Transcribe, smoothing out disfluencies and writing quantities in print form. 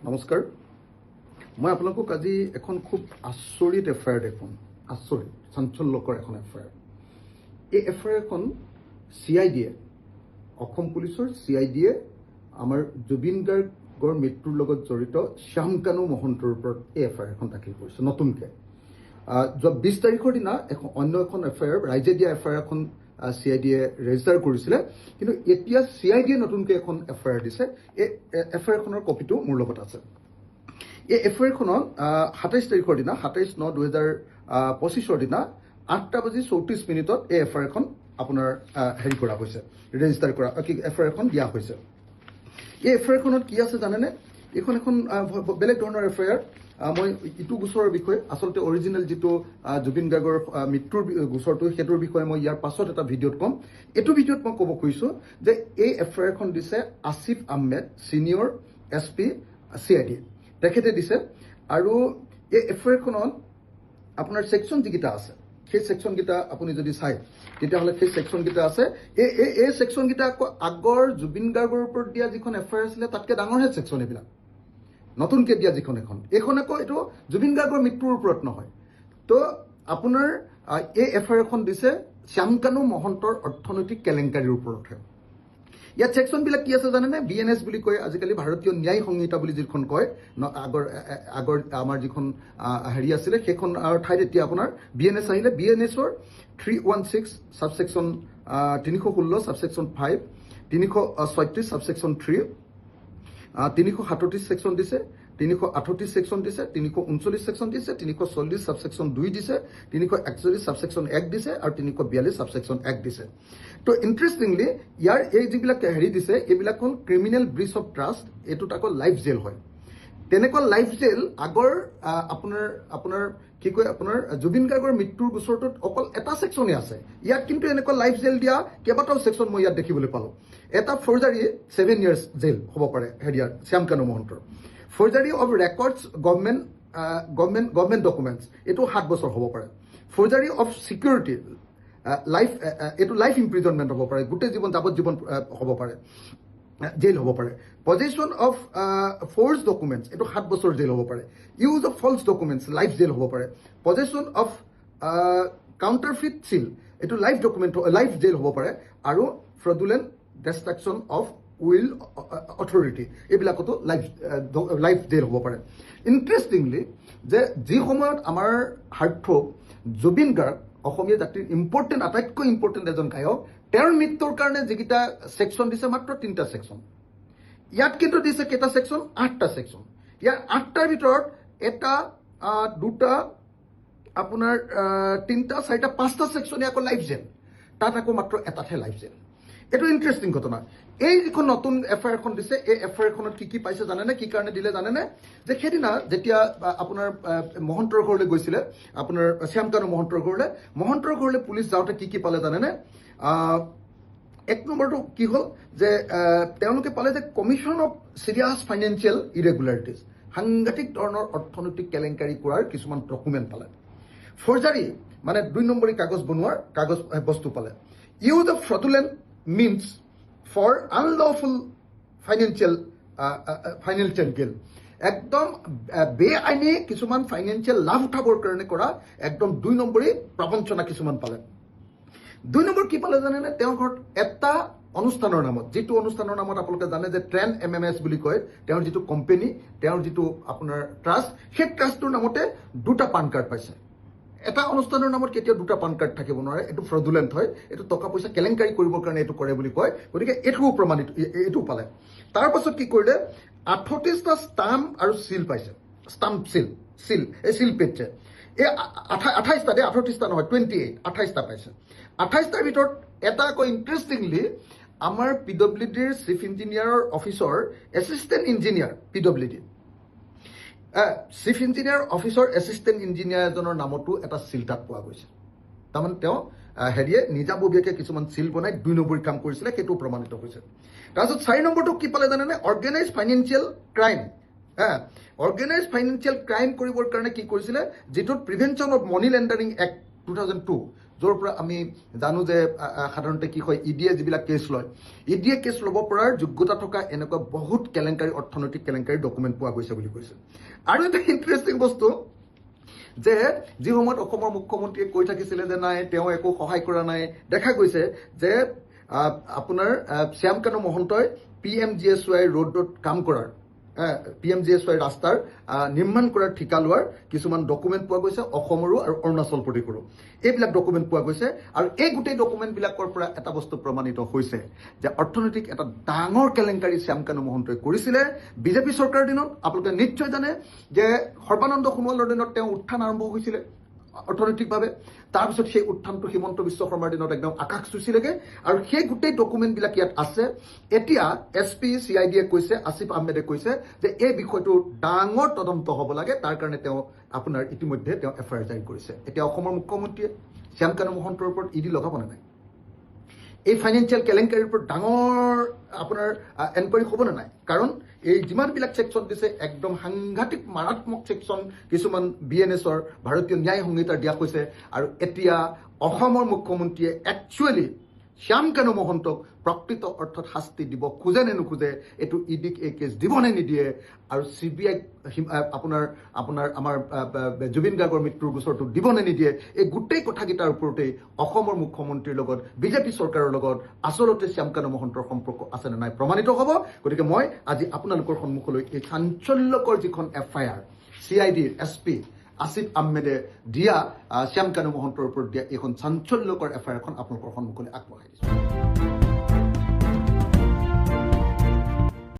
নমস্কাৰ মই আপোনালোকক আজি এখন খুব আচৰিত এফআইআৰ দেখুন আচৰিত চাঞ্চল্যকৰ এখন এফআইআৰ এই এফআইআৰখন CIDয়ে অসম পুলিচৰ CIDয়ে আমাৰ জুবিন গাৰ্গৰ মৃত্যুৰ লগত জড়িত শ্যামকানু মহন্তৰ ওপৰত এই এফআইআৰখন দাখিল কৰিছে নতুনকৈ যোৱা 20 তাৰিখৰ দিনা অন্য এখন এফআইআৰ ৰাইজে দিয়া এফআইআৰ এখন CIDয়ে ৰেজিষ্টাৰ কৰিছিলে কিন্তু এতিয়া CIDয়ে নতুনকৈ এখন এফআইআৰ দিছে এই এফআইআৰখনৰ কপিটো মোৰ লগত আছে এই এফআইআৰখনত 27 তাৰিখৰ দিনা 27/9/2025 দিনা 8:34 এই এফআইআৰখন আপোনাৰ হেৰি কৰা হৈছে ৰেজিষ্টাৰ কৰা এফআইআৰখন দিয়া হৈছে এই এফআইআৰখনত কি আছে জানেনে এইখন এখন বেলেগ ধৰণৰ এফআইআৰ মই ইটো গোচৰৰ বিষয়ে আচলতে অৰিজিনেল যিটো জুবিন গাৰ্গৰ মৃত্যুৰ গোচৰটো সেইটোৰ বিষয়ে মই ইয়াৰ পাছত এটা ভিডিঅ'ত ক'ম এইটো ভিডিঅ'ত মই ক'ব খুজিছোঁ যে এই এফআইআৰখন দিছে Asif Ahmed senior SP CID তেখেতে দিছে আৰু এই এফআইআৰখনত আপোনাৰ ছেকশ্যন যিকেইটা আছে সেই ছেকশ্যনকেইটা আপুনি যদি চায় তেতিয়াহ'লে সেই ছেকশ্যনকেইটা আছে এই ছেকশ্যনকেইটা আকৌ আগৰ জুবিন গাৰ্গৰ ওপৰত দিয়া যিখন এফআইআৰ আছিলে তাতকৈ ডাঙৰহে ছেকশ্যন এইবিলাক নতুনকৈ দিয়া যিখন এইখন আকৌ এইটো জুবিন গাৰ্গৰ মৃত্যুৰ ওপৰত নহয় তো আপোনাৰ এই এফআইআৰখন দিছে শ্যামকানু মহন্তৰ অৰ্থনৈতিক কেলেংকাৰীৰ ওপৰতহে ইয়াত ছেকশ্যনবিলাক কি আছে জানেনে BNS বুলি কয় আজিকালি ভাৰতীয় ন্যায় সংহিতা বুলি যিখন কয় আগৰ আমাৰ যিখন হেৰি আছিলে সেইখন ঠাইত এতিয়া আপোনাৰ BNS আহিলে BNSৰ 316 ছাবছেকশ্যন 316 ছাবছেকশ্যন 5 336 ছাবছেকশ্যন 3 337 ছেকশ্যন দিছে 338 ছেকশ্যন দিছে 339 ছেকশ্যন দিছে 340 ছাবছেকশ্যন 2 দিছে 341 ছাবছেকশ্যন 1 দিছে আৰু 342 ছাবছেকশ্যন 1 দিছে তো ইণ্টাৰেষ্টিংলি ইয়াৰ এই যিবিলাক হেৰি দিছে এইবিলাক হ'ল ক্ৰিমিনেল ব্ৰিচ অফ ট্ৰাষ্ট এইটোত আকৌ লাইফ জেল হয় তেনেকুৱা লাইফ জেল আগৰ আপোনাৰ কি কয় আপোনাৰ জুবিন গাৰ্গৰ মৃত্যুৰ গোচৰটোত অকল এটা ছেকশ্যনে আছে ইয়াত কিন্তু এনেকুৱা লাইফ জেল দিয়া কেইবাটাও ছেকশ্যন মই ইয়াত দেখিবলৈ পালোঁ এটা ফৰ্জাৰী 7 years জেল হ'ব পাৰে হেৰিয়াৰ শ্যামকানু মহন্তৰ ফৰ্জাৰী অফ ৰেকৰ্ডছ গভৰ্ণমেণ্ট ডকুমেণ্টছ এইটো 7 বছৰ হ'ব পাৰে ফৰ্জাৰী অফ ছিকিউৰিটি এইটো লাইফ ইম্প্ৰিজনমেণ্ট হ'ব পাৰে গোটেই জীৱন যাৱজ্জীৱন হ'ব পাৰে জেল হ'ব পাৰে পজেশ্যন অফ ফ'ৰ্চ ডকুমেণ্টছ এইটো 7 বছৰ জেল হ'ব পাৰে use of false documents life জেল হ'ব পাৰে পজেশ্যন অফ কাউণ্টাৰফিট চিল এইটো লাইফ জেল হ'ব পাৰে আৰু ফ্ৰডুলেণ্ট ডিষ্ট্ৰাকশ্যন অফ উইল অথৰিটি এইবিলাকতো লাইফ জেল হ'ব পাৰে ইণ্টাৰেষ্টিংলি যে যি সময়ত আমাৰ হাৰ্টথ্ৰব জুবিন গাৰ্গ অসমীয়া জাতিৰ আটাইতকৈ ইম্পৰ্টেণ্ট এজন গায়ক তেওঁৰ মৃত্যুৰ কাৰণে যিকেইটা ছেকশ্যন দিছে মাত্ৰ 3টা ছেকশ্যন ইয়াত কিন্তু দিছে কেইটা ছেকশ্যন 8টা ছেকশ্যন ইয়াৰ 8টাৰ ভিতৰত এটা 2টা আপোনাৰ 3টা 4টা 5টা ছেকশ্যনে আকৌ লাইফ জেল তাত আকৌ মাত্ৰ এটাতহে লাইফ জেল এইটো ইণ্টাৰেষ্টিং ঘটনা এই যিখন নতুন এফআইআৰখন দিছে এই এফআইআৰখনত কি পাইছে জানেনে কি কাৰণে দিলে জানেনে যে সেইদিনা যেতিয়া আপোনাৰ মহন্তৰ ঘৰলৈ গৈছিলে আপোনাৰ শ্যামকানু মহন্তৰ ঘৰলৈ পুলিচ যাওঁতে কি পালে জানেনে 1 নম্বৰটো কি হ'ল যে তেওঁলোকে পালে যে কমিশ্যন অফ চিৰিয়াছ ফাইনেন্সিয়েল ইৰেগুলাৰিটিজ সাংঘাতিক ধৰণৰ অৰ্থনৈতিক কেলেংকাৰী কৰাৰ কিছুমান ডকুমেণ্ট পালে ফৰ্জাৰী মানে 2 নম্বৰী কাগজ বস্তু পালে use of fraudulent means for unlawful financial gain একদম বেআইনী কিছুমান ফাইনেন্সিয়েল লাভ উঠাবৰ কাৰণে কৰা একদম 2 নম্বৰী প্ৰবঞ্চনা কিছুমান পালে 2 নম্বৰ কি পালে জানেনে তেওঁৰ ঘৰত এটা অনুষ্ঠানৰ নামত যিটো অনুষ্ঠানৰ নামত আপোনালোকে জানে যে ট্ৰেণ্ড MMS বুলি কয় তেওঁৰ যিটো কোম্পানী তেওঁৰ যিটো আপোনাৰ ট্ৰাষ্ট সেই ট্ৰাষ্টটোৰ নামতে 2টা পান কাৰ্ড পাইছে এটা অনুষ্ঠানৰ নামত কেতিয়াও 2টা পান কাৰ্ড থাকিব নোৱাৰে এইটো ফ্ৰডুলেণ্ট হয় এইটো টকা পইচা কেলেংকাৰী কৰিবৰ কাৰণে এইটো কৰে বুলি কয় গতিকে এইটোও প্ৰমাণিত এইটো পালে তাৰ পাছত কি কৰিলে 38টা ষ্টাম্প আৰু চিল পাইছে ষ্টাম্প চিল এই চিল পেজে এই 28টা দে 38টা নহয় 28টা পাইছে 28টাৰ ভিতৰত এটা আকৌ ইণ্টাৰেষ্টিংলি আমাৰ PWDৰ চিফ ইঞ্জিনিয়াৰৰ অফিচৰ assistant engineer PWD chief engineer অফিচৰ এছিষ্টেণ্ট ইঞ্জিনিয়াৰ এজনৰ নামতো এটা চিল তাত পোৱা গৈছে তাৰমানে তেওঁ হেৰিয়ে নিজাববীয়াকৈ কিছুমান চিল বনাই 2 নম্বৰী কাম কৰিছিলে সেইটো প্ৰমাণিত হৈছে তাৰপিছত 4 নম্বৰটো কি পালে জানেনে organise financial crime organise financial crime কৰিবৰ কাৰণে কি কৰিছিলে যিটোত prevention of money laundering act 2002 য'ৰ পৰা আমি জানো যে সাধাৰণতে কি হয় ইডিয়ে যিবিলাক কেছ লয় ইডিয়ে কেছ ল'ব পৰাৰ যোগ্যতা থকা এনেকুৱা বহুত কেলেংকাৰী অৰ্থনৈতিক কেলেংকাৰী ডকুমেণ্ট পোৱা গৈছে বুলি কৈছে আৰু এটা ইণ্টাৰেষ্টিং বস্তু যে যি সময়ত অসমৰ মুখ্যমন্ত্ৰীয়ে কৈ থাকিছিলে যে নাই তেওঁ একো সহায় কৰা নাই দেখা গৈছে যে আপোনাৰ শ্যাম কানু মহন্তই PMGSY ৰোডত কাম কৰাৰ PMGSY ৰাস্তাৰ নিৰ্মাণ কৰাৰ ঠিকা লোৱাৰ কিছুমান ডকুমেণ্ট পোৱা গৈছে অসমৰো আৰু অৰুণাচল প্ৰদেশৰো এইবিলাক ডকুমেণ্ট পোৱা গৈছে আৰু এই গোটেই ডকুমেণ্টবিলাকৰ পৰা এটা বস্তু প্ৰমাণিত হৈছে যে অৰ্থনৈতিক এটা ডাঙৰ কেলেংকাৰী শ্যাম কানু মহন্তই কৰিছিলে বিজেপি চৰকাৰৰ দিনত আপোনালোকে নিশ্চয় জানে যে সৰ্বানন্দ সোণোৱালৰ দিনত তেওঁ উত্থান আৰম্ভ হৈছিলে অৰ্থনৈতিকভাৱে তাৰপিছত সেই উত্থানটো হিমন্ত বিশ্ব শৰ্মাৰ দিনত একদম আকাশ চুচিলেগে আৰু সেই গোটেই ডকুমেণ্টবিলাক ইয়াত আছে এতিয়া SP CID কৈছে আসিফ আহমেদে কৈছে যে এই বিষয়টো ডাঙৰ তদন্ত হ'ব লাগে তাৰ কাৰণে তেওঁ আপোনাৰ ইতিমধ্যে তেওঁ FIR জাৰি কৰিছে এতিয়া অসমৰ মুখ্যমন্ত্ৰীয়ে শ্যাম কানু মহন্তৰ ওপৰত ED লগাব নে নাই এই ফাইনেন্সিয়েল কেলেংকাৰীৰ ওপৰত ডাঙৰ আপোনাৰ এনকুৱাৰী হ'ব নে নাই কাৰণ এই যিমানবিলাক ছেকশ্যন দিছে একদম সাংঘাতিক মাৰাত্মক ছেকশ্যন কিছুমান BNSৰ ভাৰতীয় ন্যায় সংহিতাৰ দিয়া হৈছে আৰু এতিয়া অসমৰ মুখ্যমন্ত্ৰীয়ে একচুৱেলি শ্যাম কানু মহন্তক প্ৰকৃত অৰ্থত শাস্তি দিব খোজে নে নোখোজে এইটো EDক এই কেছ দিব নে নিদিয়ে আৰু CBI আপোনাৰ আমাৰ জুবিন গাৰ্গৰ মৃত্যুৰ গোচৰটো দিব নে নিদিয়ে এই গোটেই কথাকেইটাৰ ওপৰতেই অসমৰ মুখ্যমন্ত্ৰীৰ লগত বিজেপি চৰকাৰৰ লগত আচলতে শ্যাম কানু মহন্তৰ সম্পৰ্ক আছে নে নাই প্ৰমাণিত হ'ব গতিকে মই আজি আপোনালোকৰ সন্মুখলৈ এই চাঞ্চল্যকৰ যিখন FIR CIDৰ SP আসিফ আহমেদে দিয়া শ্যাম কানু মহন্তৰ ওপৰত দিয়া এইখন চাঞ্চল্যকৰ FIR এখন আপোনালোকৰ সন্মুখলৈ আগবঢ়াই দিছোঁ